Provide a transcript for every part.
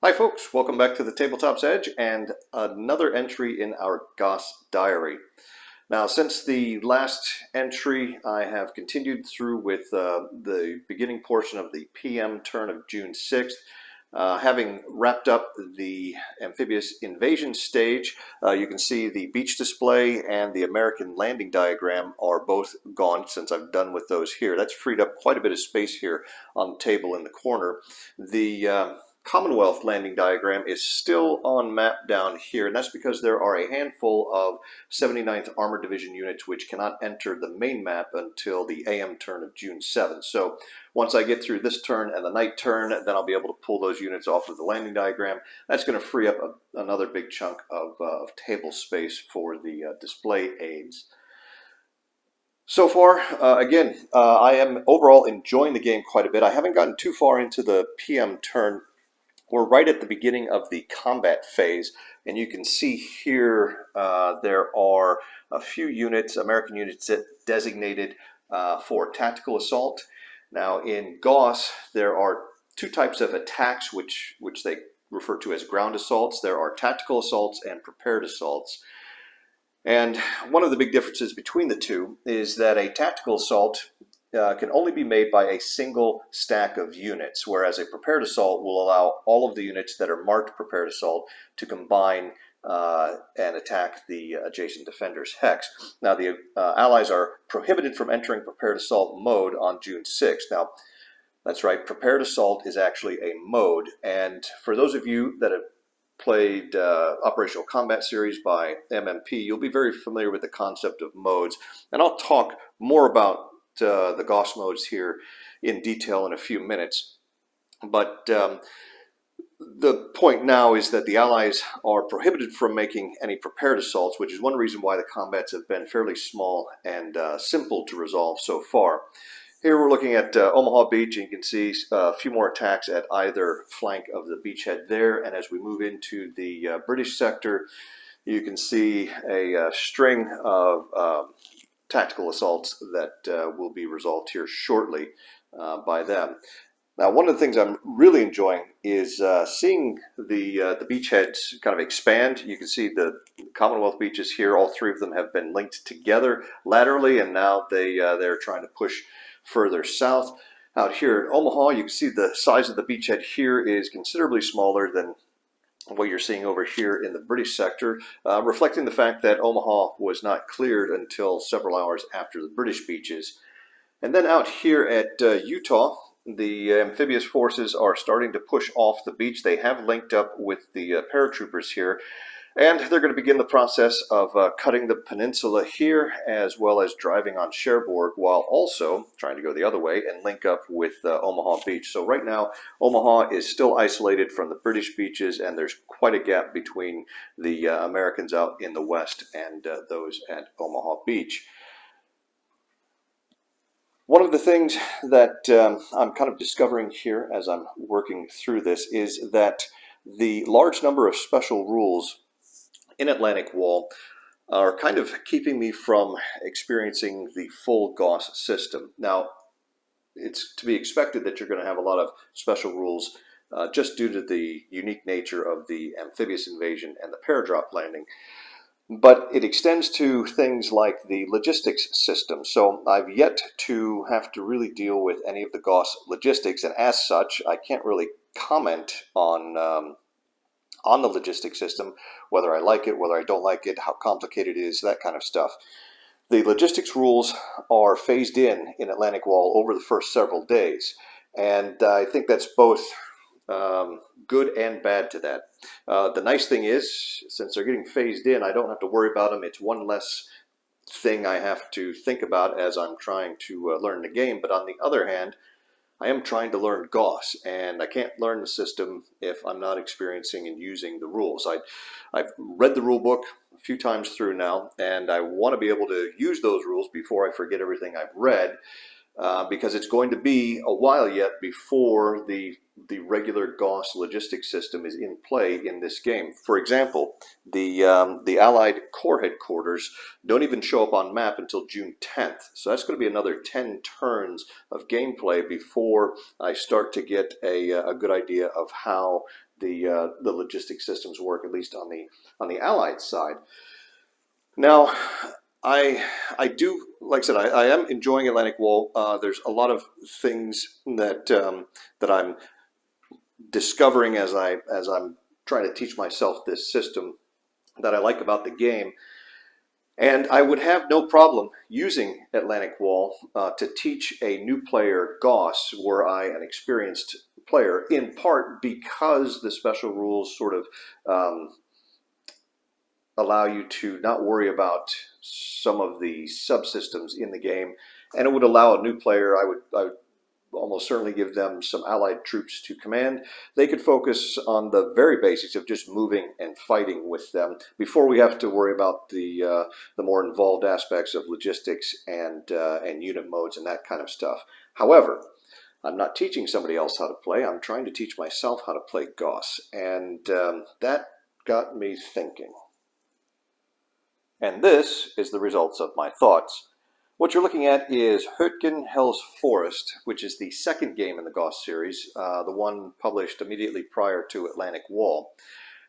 Hi folks, welcome back to the Tabletop's Edge and another entry in our Goss diary. Now since the last entry I have continued through with the beginning portion of the PM turn of June 6th. Having wrapped up the amphibious invasion stage, you can see the beach display and the American landing diagram are both gone since I've done with those here. That's freed up quite a bit of space here on the table in the corner. The Commonwealth landing diagram is still on map down here, and that's because there are a handful of 79th Armored Division units which cannot enter the main map until the AM turn of June 7th. So once I get through this turn and the night turn, then I'll be able to pull those units off of the landing diagram. That's going to free up another big chunk of table space for the display aids. So far, I am overall enjoying the game quite a bit. I haven't gotten too far into the PM turn. We're right at the beginning of the combat phase, and you can see here there are a few units, American units, designated for tactical assault. Now in Goss, there are two types of attacks which they refer to as ground assaults. There are tactical assaults and prepared assaults. And one of the big differences between the two is that a tactical assault can only be made by a single stack of units, whereas a prepared assault will allow all of the units that are marked prepared assault to combine and attack the adjacent defender's hex. Now the Allies are prohibited from entering prepared assault mode on June 6th. Now that's right, prepared assault is actually a mode, and for those of you that have played Operational Combat Series by MMP, you'll be very familiar with the concept of modes, and I'll talk more about the Goss modes here in detail in a few minutes. But the point now is that the Allies are prohibited from making any prepared assaults, which is one reason why the combats have been fairly small and simple to resolve so far. Here we're looking at Omaha Beach, and you can see a few more attacks at either flank of the beachhead there. And as we move into the British sector, you can see a string of tactical assaults that will be resolved here shortly by them. Now, one of the things I'm really enjoying is seeing the beachheads kind of expand. You can see the Commonwealth beaches here. All three of them have been linked together laterally, and now they're trying to push further south. Out here at Omaha, you can see the size of the beachhead here is considerably smaller than what you're seeing over here in the British sector, reflecting the fact that Omaha was not cleared until several hours after the British beaches. And then out here at Utah, the amphibious forces are starting to push off the beach. They have linked up with the paratroopers here, and they're going to begin the process of cutting the peninsula here, as well as driving on Cherbourg, while also trying to go the other way and link up with Omaha Beach. So right now, Omaha is still isolated from the British beaches, and there's quite a gap between the Americans out in the west and those at Omaha Beach. One of the things that I'm kind of discovering here as I'm working through this is that the large number of special rules in Atlantic Wall are kind of keeping me from experiencing the full Goss system. Now, it's to be expected that you're going to have a lot of special rules just due to the unique nature of the amphibious invasion and the paradrop landing. But it extends to things like the logistics system. So I've yet to have to really deal with any of the Goss logistics, and as such, I can't really comment on the logistics system, whether I like it, whether I don't like it, how complicated it is, that kind of stuff. The logistics rules are phased in Atlantic Wall over the first several days, and I think that's both good and bad to that. The nice thing is, since they're getting phased in, I don't have to worry about them. It's one less thing I have to think about as I'm trying to learn the game. But on the other hand, I am trying to learn Goss, and I can't learn the system if I'm not experiencing and using the rules. I've read the rule book a few times through now, and I want to be able to use those rules before I forget everything I've read, because it's going to be a while yet before the the regular Goss logistics system is in play in this game. For example, the Allied Corps headquarters don't even show up on map until June 10th. So that's going to be another 10 turns of gameplay before I start to get a good idea of how the logistics systems work, at least on the Allied side. Now, I do, like I said, I am enjoying Atlantic Wall. There's a lot of things that that I'm discovering as I'm trying to teach myself this system that I like about the game. And I would have no problem using Atlantic Wall to teach a new player Goss were I an experienced player, in part because the special rules sort of allow you to not worry about some of the subsystems in the game, and it would allow a new player, I would almost certainly give them some allied troops to command. They could focus on the very basics of just moving and fighting with them before we have to worry about the more involved aspects of logistics and unit modes and that kind of stuff. However, I'm not teaching somebody else how to play. I'm trying to teach myself how to play Goss, and that got me thinking. And this is the results of my thoughts. What you're looking at is Hurtgen Hills Forest, which is the second game in the Goss series, the one published immediately prior to Atlantic Wall.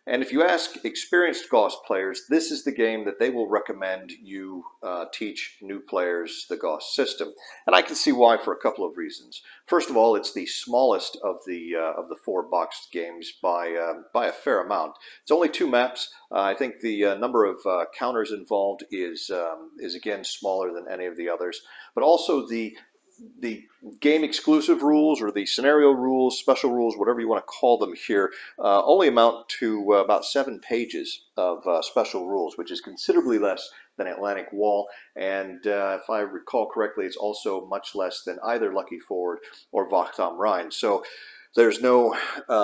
And if you ask experienced Goss players, this is the game that they will recommend you teach new players the Goss system. And I can see why for a couple of reasons. First of all, it's the smallest of the 4 boxed games by a fair amount. It's only 2 maps. I think the number of counters involved is again smaller than any of the others. But also the game exclusive rules, or the scenario rules, special rules, whatever you want to call them here, only amount to about 7 pages of special rules, which is considerably less than Atlantic Wall. And if I recall correctly, it's also much less than either Lucky Forward or Wacht am Rhein. So there's no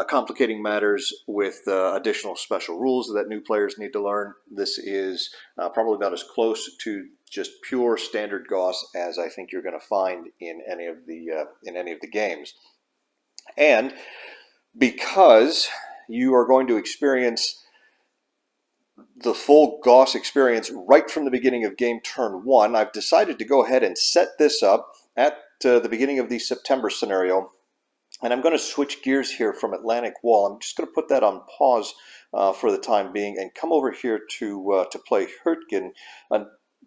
complicating matters with additional special rules that new players need to learn. This is probably about as close to just pure standard Goss as I think you're going to find in any of the games. And because you are going to experience the full Goss experience right from the beginning of game turn 1, I've decided to go ahead and set this up at the beginning of the September scenario. And I'm going to switch gears here from Atlantic Wall. I'm just going to put that on pause for the time being and come over here to play Hurtgen,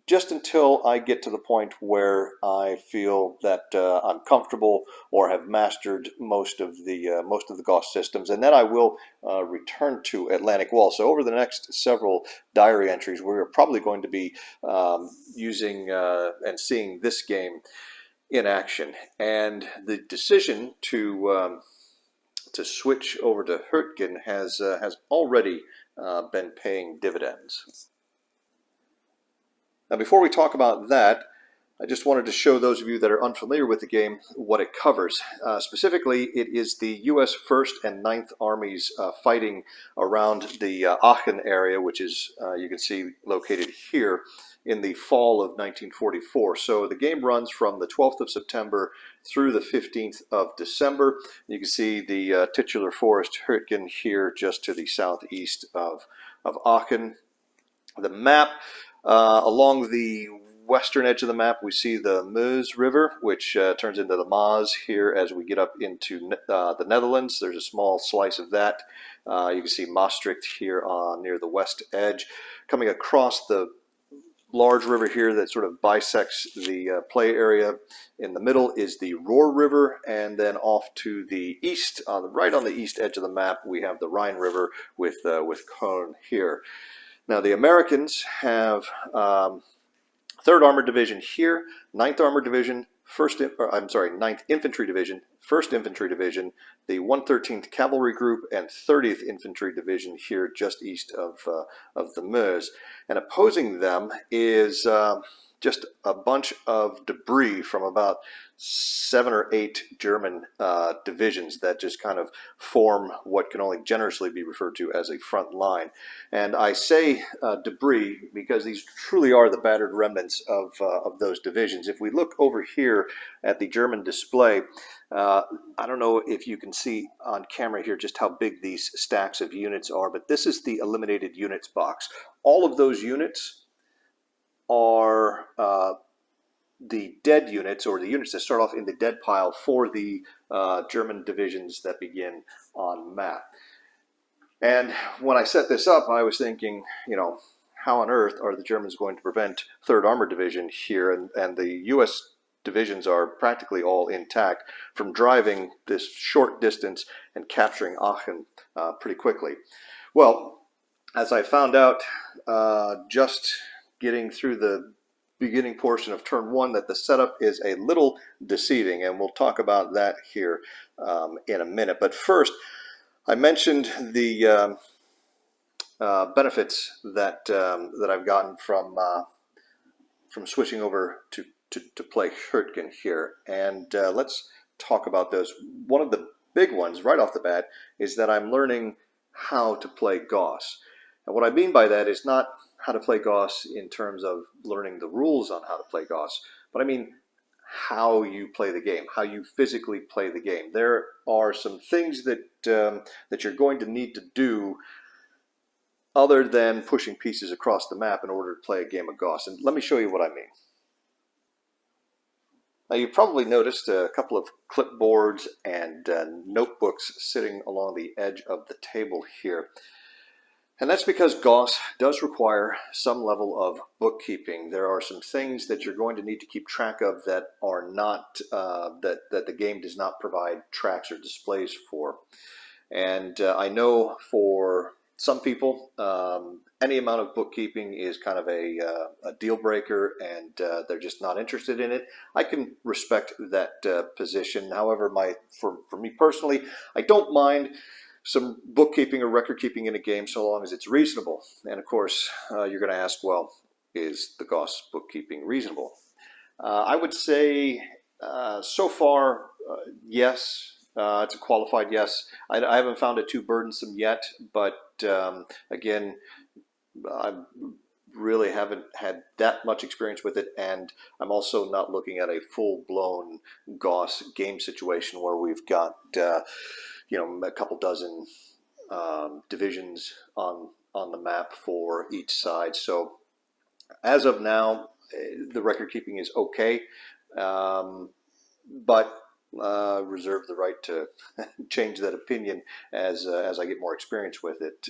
just until I get to the point where I feel that I'm comfortable or have mastered most of the Goss systems, and then I will return to Atlantic Wall. So over the next several diary entries, we're probably going to be using and seeing this game in action, and the decision to switch over to Hurtgen has already been paying dividends. Now, before we talk about that, I just wanted to show those of you that are unfamiliar with the game what it covers. Specifically, it is the U.S. 1st and 9th Armies fighting around the Aachen area, which is, you can see, located here in the fall of 1944. So the game runs from the 12th of September through the 15th of December. You can see the titular forest Hurtgen here just to the southeast of Aachen. The map, along the western edge of the map, we see the Meuse River, which turns into the Maas here as we get up into the Netherlands. There's a small slice of that. You can see Maastricht here near the west edge. Coming across the large river here that sort of bisects the play area in the middle is the Ruhr River, and then off to the east, right on the east edge of the map, we have the Rhine River with Köln here. Now the Americans have 3rd Armored Division here, 9th Armored Division, 9th Infantry Division, 1st Infantry Division, the 113th Cavalry Group, and 30th Infantry Division here just east of the Meuse. And opposing them is just a bunch of debris from about 7 or 8 German divisions that just kind of form what can only generously be referred to as a front line. And I say debris because these truly are the battered remnants of those divisions. If we look over here at the German display, I don't know if you can see on camera here just how big these stacks of units are, but this is the eliminated units box. All of those units are the dead units, or the units that start off in the dead pile for the German divisions that begin on map. And when I set this up, I was thinking, you know, how on earth are the Germans going to prevent 3rd Armored Division here, and the U.S. divisions are practically all intact, from driving this short distance and capturing Aachen pretty quickly? Well, as I found out just getting through the beginning portion of turn 1, that the setup is a little deceiving, and we'll talk about that here in a minute. But first, I mentioned the benefits that that I've gotten from switching over to play Hurtgen here, and let's talk about those. One of the big ones right off the bat is that I'm learning how to play Goss. And what I mean by that is not how to play Goss in terms of learning the rules on how to play Goss, but I mean how you play the game, how you physically play the game. There are some things that that you're going to need to do other than pushing pieces across the map in order to play a game of Goss. And let me show you what I mean. Now, you probably noticed a couple of clipboards and notebooks sitting along the edge of the table here. And that's because Goss does require some level of bookkeeping. There are some things that you're going to need to keep track of that are not, that the game does not provide tracks or displays for. And I know for some people, any amount of bookkeeping is kind of a deal breaker, and they're just not interested in it. I can respect that position. However, for me personally, I don't mind some bookkeeping or record keeping in a game so long as it's reasonable. And of course, you're going to ask, well, is the Goss bookkeeping reasonable? I would say so far, yes. It's a qualified yes. I haven't found it too burdensome yet, but again, I really haven't had that much experience with it, and I'm also not looking at a full-blown Goss game situation where we've got you know, a couple dozen divisions on the map for each side. So as of now, the record keeping is okay, but reserve the right to change that opinion as I get more experience with it.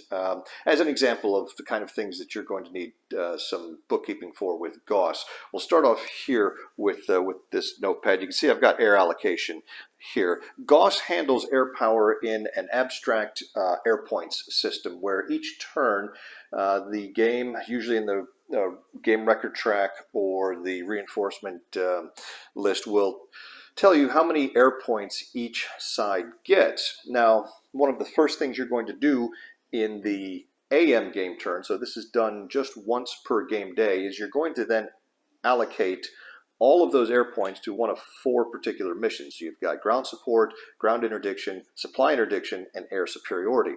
As an example of the kind of things that you're going to need some bookkeeping for with Goss, we'll start off here with this notepad. You can see I've got air allocation here. Goss handles air power in an abstract air points system, where each turn the game, usually in the game record track or the reinforcement list, will tell you how many air points each side gets. Now, one of the first things you're going to do in the AM game turn, so this is done just once per game day, is you're going to then allocate all of those air points to one of 4 particular missions. So you've got ground support, ground interdiction, supply interdiction, and air superiority.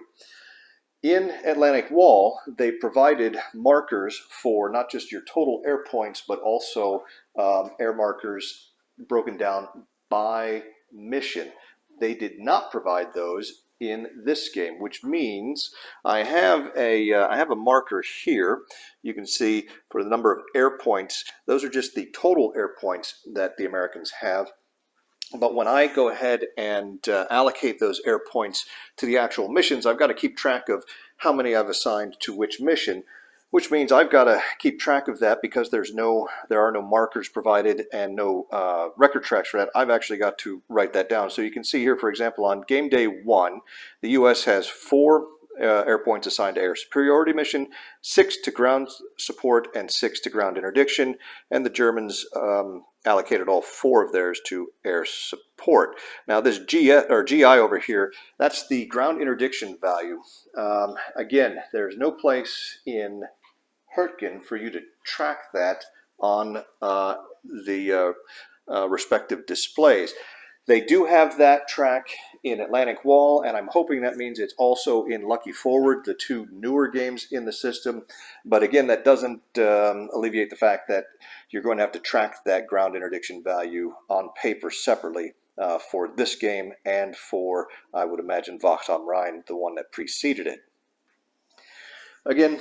In Atlantic Wall, they provided markers for not just your total air points, but also air markers broken down by mission. They did not provide those in this game, which means I have a marker here. You can see for the number of air points, those are just the total air points that the Americans have. But when I go ahead and allocate those air points to the actual missions, I've got to keep track of how many I've assigned to which mission, which means I've got to keep track of that because there are no markers provided and no record tracks for that. I've actually got to write that down. So you can see here, for example, on game day 1, the U.S. has 4 air points assigned to air superiority mission, 6 to ground support, and 6 to ground interdiction, and the Germans allocated all 4 of theirs to air support. Now this GI over here, that's the ground interdiction value. Again, there's no place in Hurtgen for you to track that on the respective displays. They do have that track in Atlantic Wall, and I'm hoping that means it's also in Lucky Forward, the two newer games in the system. But again, that doesn't alleviate the fact that you're going to have to track that ground interdiction value on paper separately for this game and for, I would imagine, Wacht am Rhein, the one that preceded it. Again,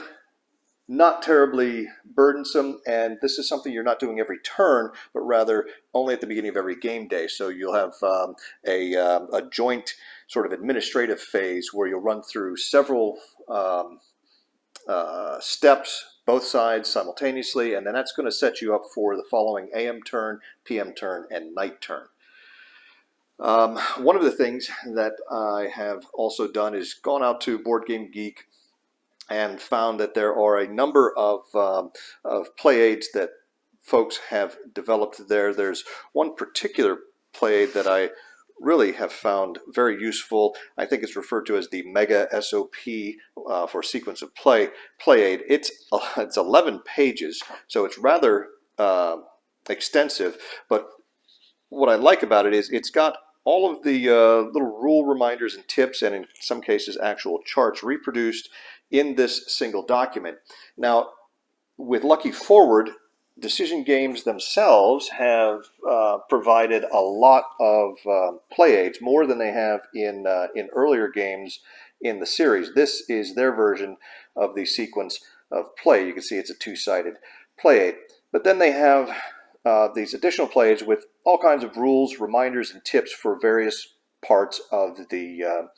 not terribly burdensome, and this is something you're not doing every turn, but rather only at the beginning of every game day. So you'll have a joint sort of administrative phase where you'll run through several steps, both sides simultaneously, and then that's going to set you up for the following AM turn, PM turn, and night turn. One of the things that I have also done is gone out to Board Game Geek and found that there are a number of play aids that folks have developed there. There's one particular play aid that I really have found very useful. I think it's referred to as the Mega-SOP for sequence of play aid. It's 11 pages, so it's rather extensive, but what I like about it is it's got all of the little rule reminders and tips, and in some cases actual charts reproduced in this single document. Now, with Lucky Forward, decision games themselves have provided a lot of play aids, more than they have in earlier games in the series. This is their version of the sequence of play. You can see it's a two-sided play aid. But then they have these additional play aids with all kinds of rules, reminders, and tips for various parts of the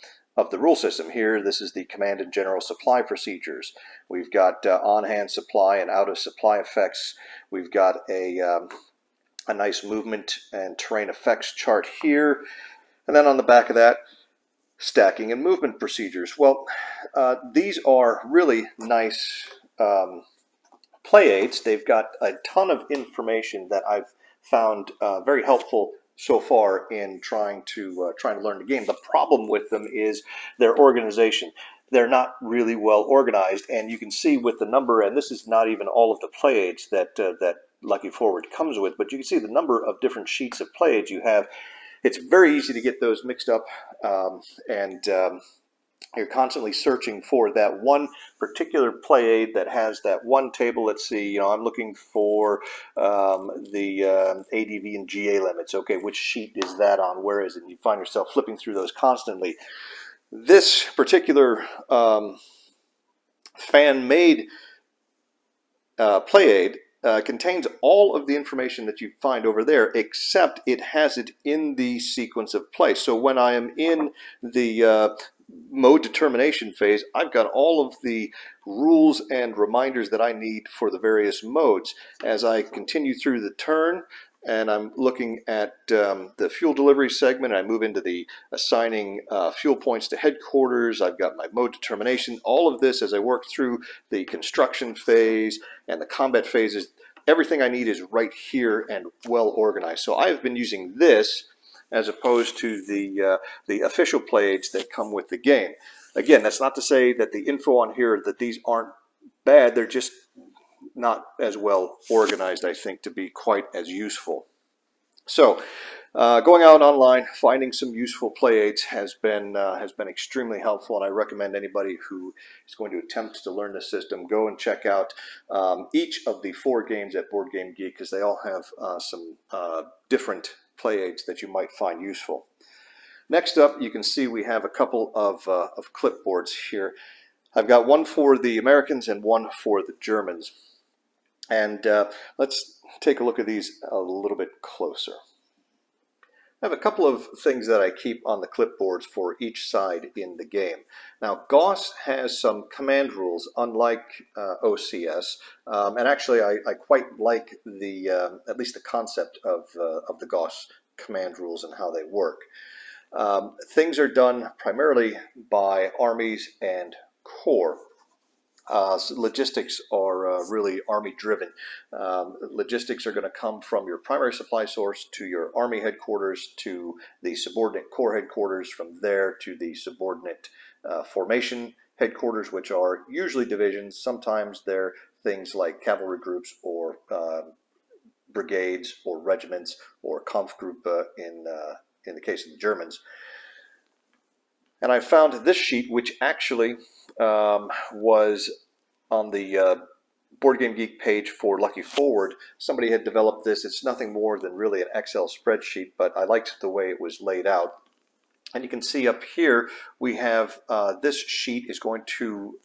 rule system. Here, this is the command and general supply procedures. We've got on-hand supply and out-of-supply effects. We've got a nice movement and terrain effects chart here. And then on the back of that, stacking and movement procedures. Well, these are really nice play aids. They've got a ton of information that I've found very helpful so far in trying to learn the game. The problem with them is their organization. They're not really well organized, and you can see with the number, and this is not even all of the play aids that Lucky Forward comes with, but you can see the number of different sheets of play aids you have. It's very easy to get those mixed up, and you're constantly searching for that one particular play aid that has that one table. Let's see, I'm looking for the ADV and GA limits. Okay, which sheet is that on? Where is it? And you find yourself flipping through those constantly. This particular fan-made play aid contains all of the information that you find over there, except it has it in the sequence of play. So when I am in the mode determination phase, I've got all of the rules and reminders that I need for the various modes. As I continue through the turn and I'm looking at the fuel delivery segment, and I move into the assigning fuel points to headquarters, I've got my mode determination. All of this, as I work through the construction phase and the combat phases, everything I need is right here and well organized. So I've been using this as opposed to the official play aids that come with the game. Again, that's not to say that the info on here, that these aren't bad. They're just not as well organized, I think, to be quite as useful. So going out online, finding some useful play aids has been extremely helpful, and I recommend anybody who is going to attempt to learn this system go and check out each of the 4 games at Board Game Geek, because they all have some different play aids that you might find useful. Next up, you can see we have a couple of clipboards here. I've got one for the Americans and one for the Germans. And let's take a look at these a little bit closer. I have a couple of things that I keep on the clipboards for each side in the game. Now, Goss has some command rules, unlike OCS, and actually I quite like the at least the concept of the Goss command rules and how they work. Things are done primarily by armies and corps. So logistics are really army-driven. Logistics are going to come from your primary supply source to your army headquarters to the subordinate corps headquarters, from there to the subordinate formation headquarters, which are usually divisions. Sometimes they're things like cavalry groups or brigades or regiments or Kampfgruppe in the case of the Germans. And I found this sheet, which actually was on the Board Game Geek page for Lucky Forward. Somebody had developed this. It's nothing more than really an Excel spreadsheet, but I liked the way it was laid out. And you can see up here we have this sheet is going to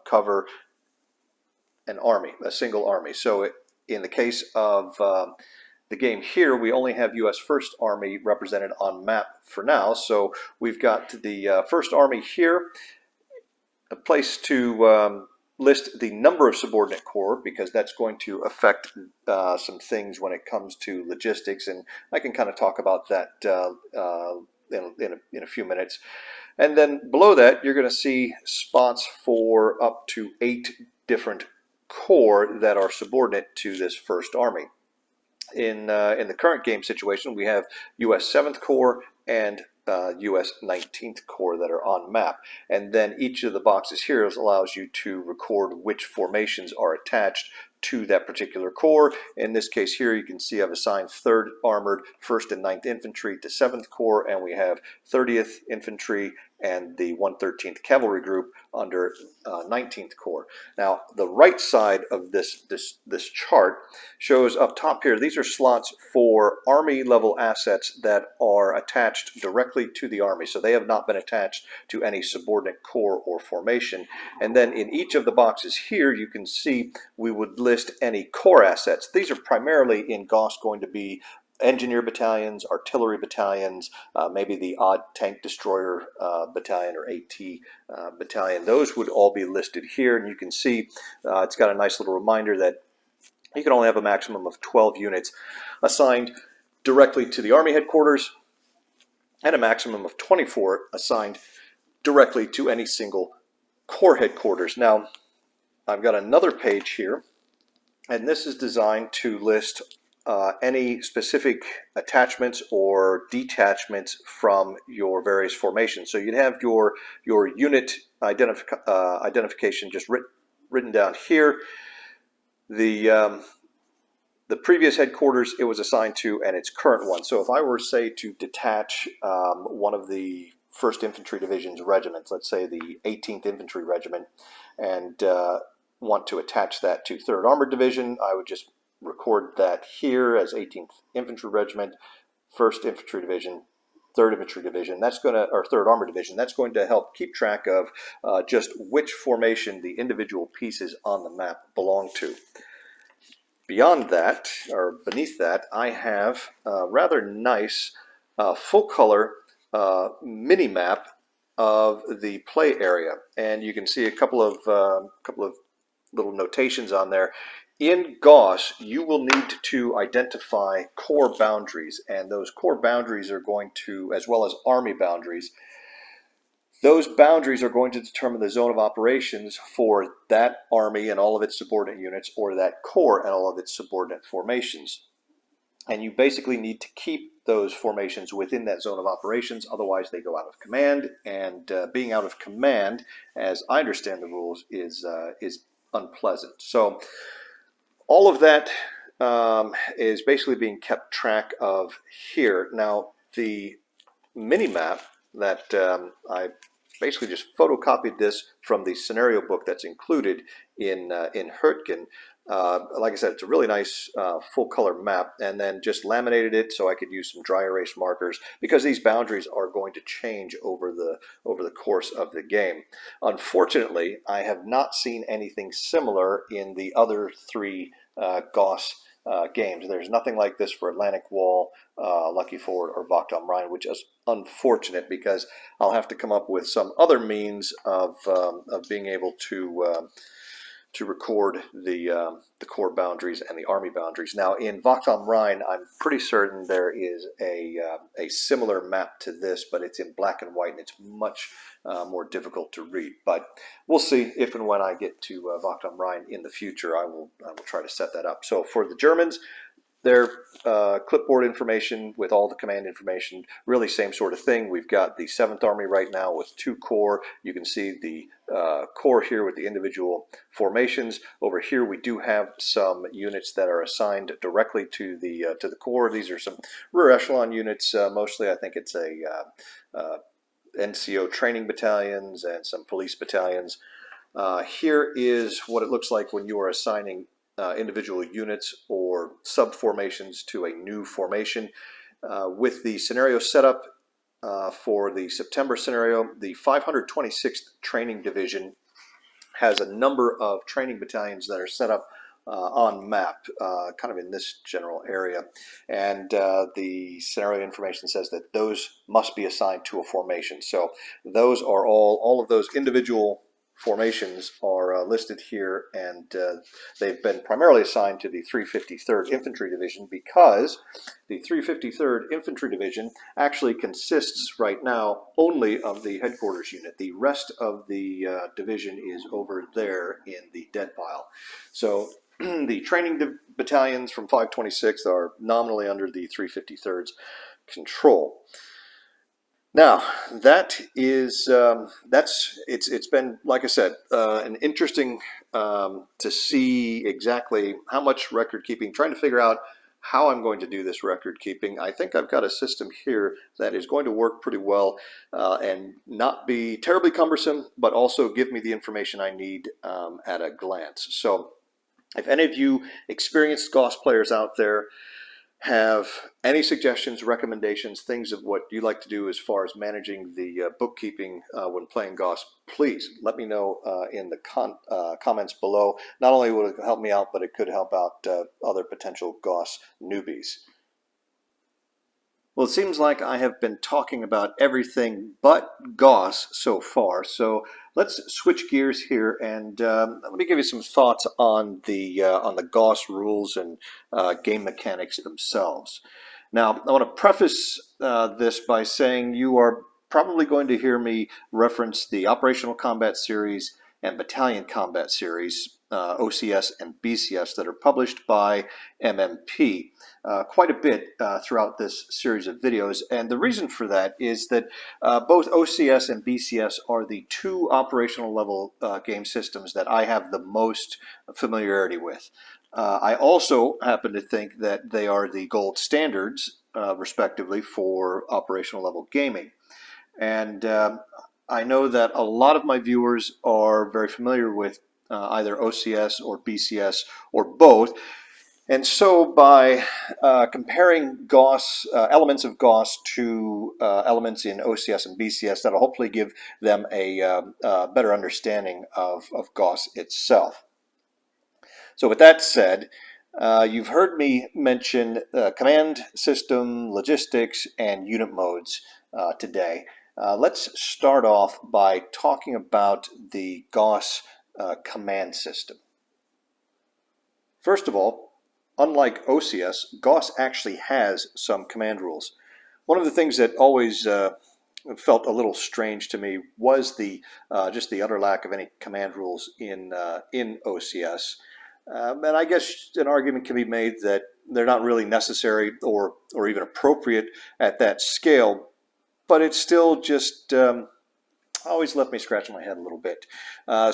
cover an army, a single army. So in the case of the game here, we only have U.S. First Army represented on map for now. So we've got the First Army here, a place to list the number of subordinate corps, because that's going to affect some things when it comes to logistics, and I can kind of talk about that in a few minutes. And then below that, you're going to see spots for up to 8 different corps that are subordinate to this First Army. In the current game situation, we have U.S. 7th Corps and U.S. 19th Corps that are on map. And then each of the boxes here allows you to record which formations are attached to that particular corps. In this case here, you can see I've assigned 3rd Armored, 1st and 9th Infantry to 7th Corps, and we have 30th Infantry and the 113th Cavalry Group under 19th Corps. Now, the right side of this chart shows up top here, these are slots for Army level assets that are attached directly to the Army. So they have not been attached to any subordinate corps or formation. And then in each of the boxes here, you can see we would list any corps assets. These are primarily in Goss going to be engineer battalions, artillery battalions, maybe the odd tank destroyer battalion or AT battalion. Those would all be listed here, and you can see it's got a nice little reminder that you can only have a maximum of 12 units assigned directly to the Army headquarters and a maximum of 24 assigned directly to any single corps headquarters. Now, I've got another page here, and this is designed to list any specific attachments or detachments from your various formations. So you'd have your unit identification just written down here. The previous headquarters it was assigned to and its current one. So if I were, say, to detach one of the 1st Infantry Division's regiments, let's say the 18th Infantry Regiment, and want to attach that to 3rd Armored Division, I would just record that here as 18th Infantry Regiment, 1st Infantry Division, 3rd Infantry Division. That's going to, or 3rd Armored Division. That's going to help keep track of just which formation the individual pieces on the map belong to. Beyond that, or beneath that, I have a rather nice full color mini map of the play area, and you can see a couple of little notations on there. In Goss, you will need to identify corps boundaries, and those corps boundaries are going to, as well as army boundaries, those boundaries are going to determine the zone of operations for that army and all of its subordinate units, or that corps and all of its subordinate formations. And you basically need to keep those formations within that zone of operations, otherwise they go out of command, and being out of command, as I understand the rules, is unpleasant. So all of that is basically being kept track of here. Now, the mini-map that I basically just photocopied this from the scenario book that's included in Hurtgen. Like I said, it's a really nice full-color map, and then just laminated it so I could use some dry erase markers, because these boundaries are going to change over the course of the game. Unfortunately, I have not seen anything similar in the other 3 Goss games. There's nothing like this for Atlantic Wall, Lucky Forward, or Wacht am Rhein, which is unfortunate, because I'll have to come up with some other means of being able to record the corps boundaries and the army boundaries. Now, in Wacht am Rhein, I'm pretty certain there is a similar map to this, but it's in black and white, and it's much more difficult to read. But we'll see if and when I get to Wacht am Rhein in the future. I will try to set that up. So for the Germans, their clipboard information with all the command information, really same sort of thing. We've got the 7th Army right now with 2 corps. You can see the corps here with the individual formations. Over here we do have some units that are assigned directly to the corps. These are some rear echelon units, mostly. I think it's a NCO training battalions and some police battalions. Here is what it looks like when you are assigning individual units or sub-formations to a new formation. With the scenario setup for the September scenario, the 526th Training Division has a number of training battalions that are set up on map, kind of in this general area. And the scenario information says that those must be assigned to a formation. So those are all of those individual formations are listed here, and they've been primarily assigned to the 353rd Infantry Division because the 353rd Infantry Division actually consists right now only of the headquarters unit. The rest of the division is over there in the dead pile. So the training battalions from 526 are nominally under the 353rd's control. Now, that is, it's been, like I said, an interesting to see exactly how much record keeping, trying to figure out how I'm going to do this record keeping. I think I've got a system here that is going to work pretty well and not be terribly cumbersome, but also give me the information I need at a glance. So if any of you experienced Goss players out there have any suggestions, recommendations, things of what you like to do as far as managing the bookkeeping when playing Goss, please let me know in the comments below. Not only will it help me out, but it could help out other potential Goss newbies. Well, it seems like I have been talking about everything but Goss so far, so let's switch gears here and let me give you some thoughts on the Goss rules and game mechanics themselves. Now, I want to preface this by saying you are probably going to hear me reference the Operational Combat Series and Battalion Combat Series, OCS and BCS, that are published by MMP. Quite a bit throughout this series of videos, and the reason for that is that both OCS and BCS are the 2 operational level game systems that I have the most familiarity with. I also happen to think that they are the gold standards, respectively, for operational level gaming. And I know that a lot of my viewers are very familiar with either OCS or BCS or both. And so by comparing Goss, elements of Goss to elements in OCS and BCS, that'll hopefully give them a better understanding of Goss itself. So with that said, you've heard me mention command system, logistics, and unit modes today. Let's start off by talking about the Goss command system. First of all, unlike OCS, Goss actually has some command rules. One of the things that always felt a little strange to me was the just the utter lack of any command rules in OCS. And I guess an argument can be made that they're not really necessary or even appropriate at that scale, but it's still just always left me scratching my head a little bit.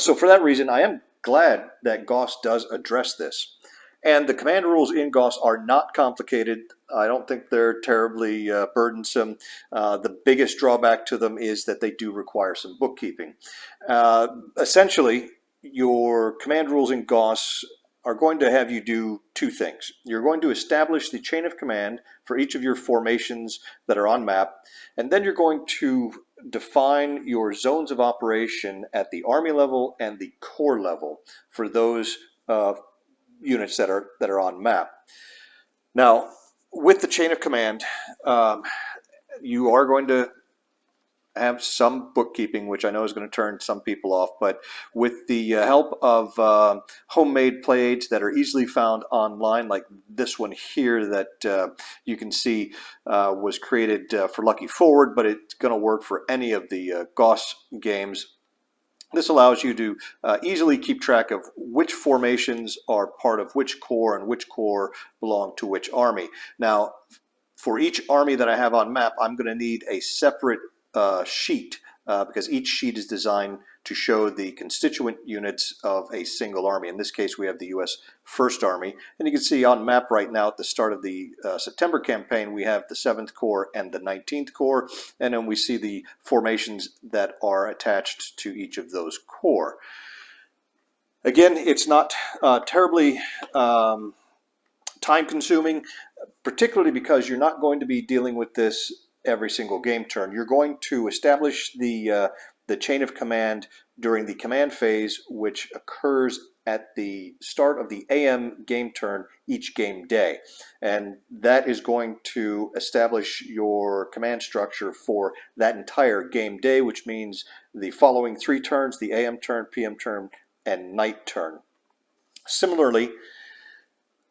So for that reason, I am glad that Goss does address this. And the command rules in Goss are not complicated. I don't think they're terribly burdensome. The biggest drawback to them is that they do require some bookkeeping. Essentially, your command rules in Goss are going to have you do 2 things. You're going to establish the chain of command for each of your formations that are on map, and then you're going to define your zones of operation at the Army level and the Corps level for those units that are on map. Now, with the chain of command, you are going to have some bookkeeping, which I know is going to turn some people off, but with the help of homemade play aids that are easily found online, like this one here that you can see was created for Lucky Forward, but it's going to work for any of the Goss games. This allows you to easily keep track of which formations are part of which corps and which corps belong to which army. Now, for each army that I have on map, I'm going to need a separate sheet because each sheet is designed to show the constituent units of a single army. In this case, we have the U.S. First Army. And you can see on map right now at the start of the September campaign, we have the 7th Corps and the 19th Corps. And then we see the formations that are attached to each of those corps. Again, it's not terribly time-consuming, particularly because you're not going to be dealing with this every single game turn. You're going to establish the chain of command during the command phase, which occurs at the start of the AM game turn each game day. And that is going to establish your command structure for that entire game day, which means the following 3 turns, the AM turn, PM turn, and night turn. Similarly,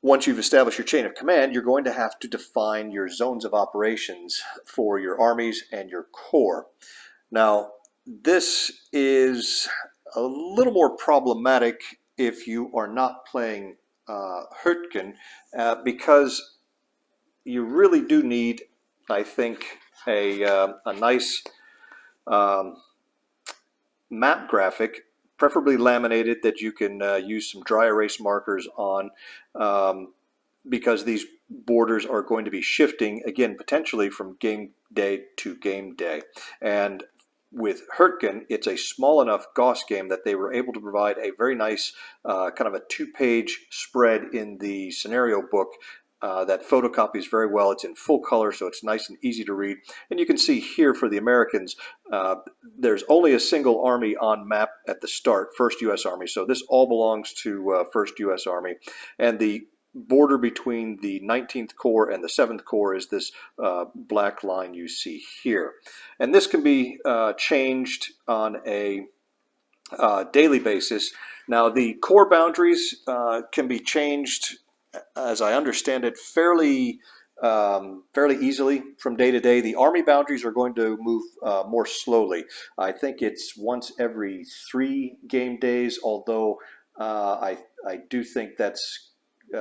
once you've established your chain of command, you're going to have to define your zones of operations for your armies and your corps. Now, this is a little more problematic if you are not playing Hurtgen, because you really do need, I think, a nice map graphic, preferably laminated, that you can use some dry erase markers on, because these borders are going to be shifting, again, potentially from game day to game day. And with Hurtgen, it's a small enough Goss game that they were able to provide a very nice kind of a 2-page spread in the scenario book that photocopies very well. It's in full color, so it's nice and easy to read. And you can see here for the Americans, there's only a single army on map at the start, 1st U.S. Army. So this all belongs to 1st U.S. Army. And the border between the 19th Corps and the 7th Corps is this black line you see here. And this can be changed on a daily basis. Now, the corps boundaries can be changed, as I understand it, fairly easily from day to day. The army boundaries are going to move more slowly. I think it's once every 3 game days, although I do think that's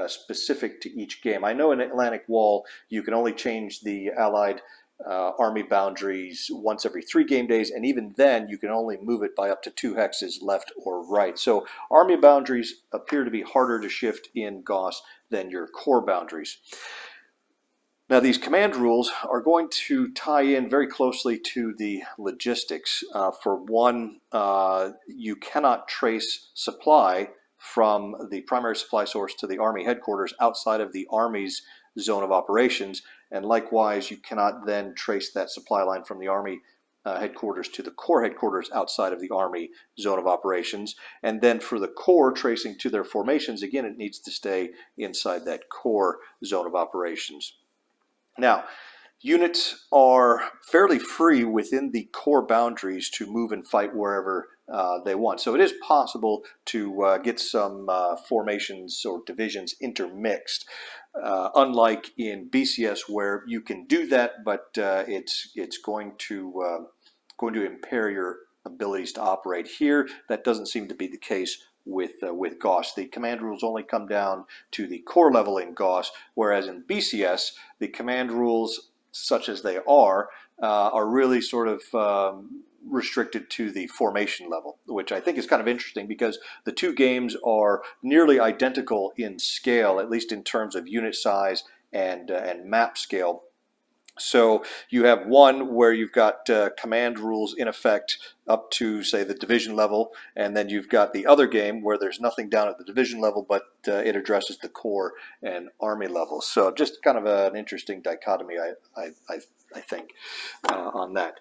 specific to each game. I know in Atlantic Wall you can only change the Allied army boundaries once every 3 game days, and even then you can only move it by up to 2 hexes left or right. So army boundaries appear to be harder to shift in Goss than your corps boundaries. Now, these command rules are going to tie in very closely to the logistics. For one, you cannot trace supply from the primary supply source to the Army headquarters outside of the Army's zone of operations, and likewise you cannot then trace that supply line from the Army headquarters to the Corps headquarters outside of the Army zone of operations. And then for the Corps tracing to their formations, again, it needs to stay inside that Corps zone of operations. Now, units are fairly free within the Corps boundaries to move and fight wherever they want. So it is possible to get some formations or divisions intermixed, unlike in BCS where you can do that, but it's going to impair your abilities to operate. Here, that doesn't seem to be the case with Goss. The command rules only come down to the corps level in Goss, whereas in BCS, the command rules, such as they are really sort of restricted to the formation level, which I think is kind of interesting because the 2 games are nearly identical in scale, at least in terms of unit size and map scale. So you have one where you've got command rules in effect up to, say, the division level, and then you've got the other game where there's nothing down at the division level, but it addresses the corps and army levels. So just kind of an interesting dichotomy, I think, on that.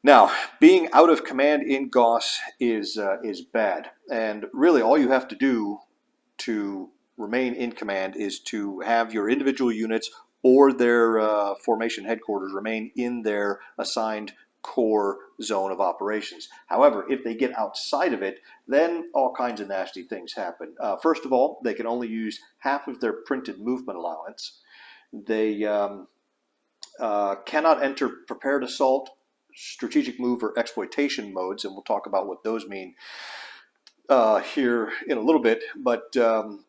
Now, being out of command in Goss is bad, and really all you have to do to remain in command is to have your individual units or their formation headquarters remain in their assigned corps zone of operations. However, if they get outside of it, then all kinds of nasty things happen. First of all, they can only use half of their printed movement allowance. They cannot enter prepared assault strategic move or exploitation modes, and we'll talk about what those mean here in a little bit. But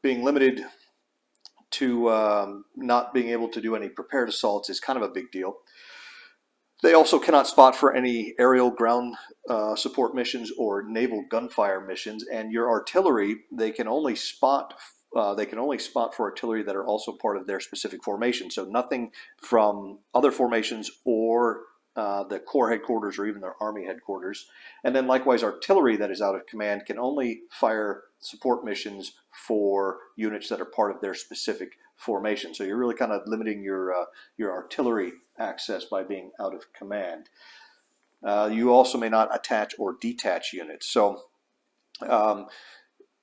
being limited to not being able to do any prepared assaults is kind of a big deal. They also cannot spot for any aerial ground support missions or naval gunfire missions, and your artillery, they can only spot for artillery that are also part of their specific formation. So nothing from other formations or the Corps headquarters or even their Army headquarters. And then likewise, artillery that is out of command can only fire support missions for units that are part of their specific formation. So you're really kind of limiting your artillery access by being out of command. You also may not attach or detach units. So out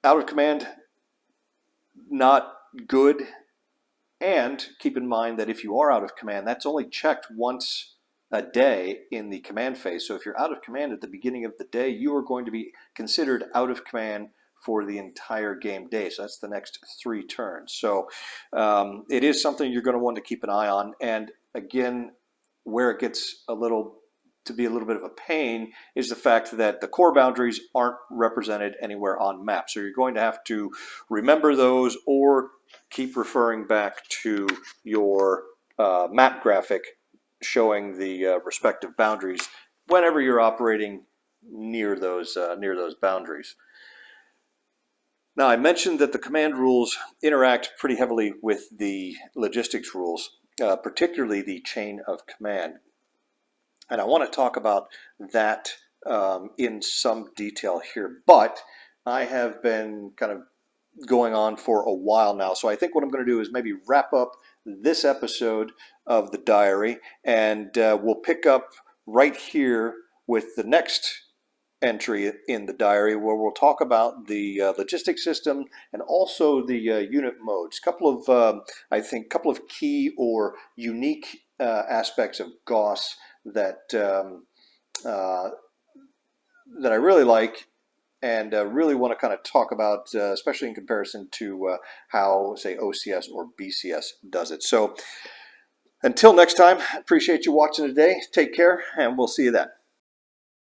of command, not good. And keep in mind that if you are out of command, that's only checked once a day in the command phase. So if you're out of command at the beginning of the day, you are going to be considered out of command for the entire game day. So that's the next 3 turns. So it is something you're going to want to keep an eye on. And again, where it gets a little bit of a pain is the fact that the core boundaries aren't represented anywhere on map. So you're going to have to remember those or keep referring back to your map graphic showing the respective boundaries whenever you're operating near those boundaries. Now, I mentioned that the command rules interact pretty heavily with the logistics rules, particularly the chain of command. And I want to talk about that in some detail here, but I have been kind of going on for a while now. So I think what I'm going to do is maybe wrap up this episode of the diary, and we'll pick up right here with the next entry in the diary, where we'll talk about the logistics system and also the unit modes. I think couple of key or unique aspects of Goss that that I really like and really want to kind of talk about, especially in comparison to how, say, OCS or BCS does it. So until next time, appreciate you watching today. Take care, and we'll see you then.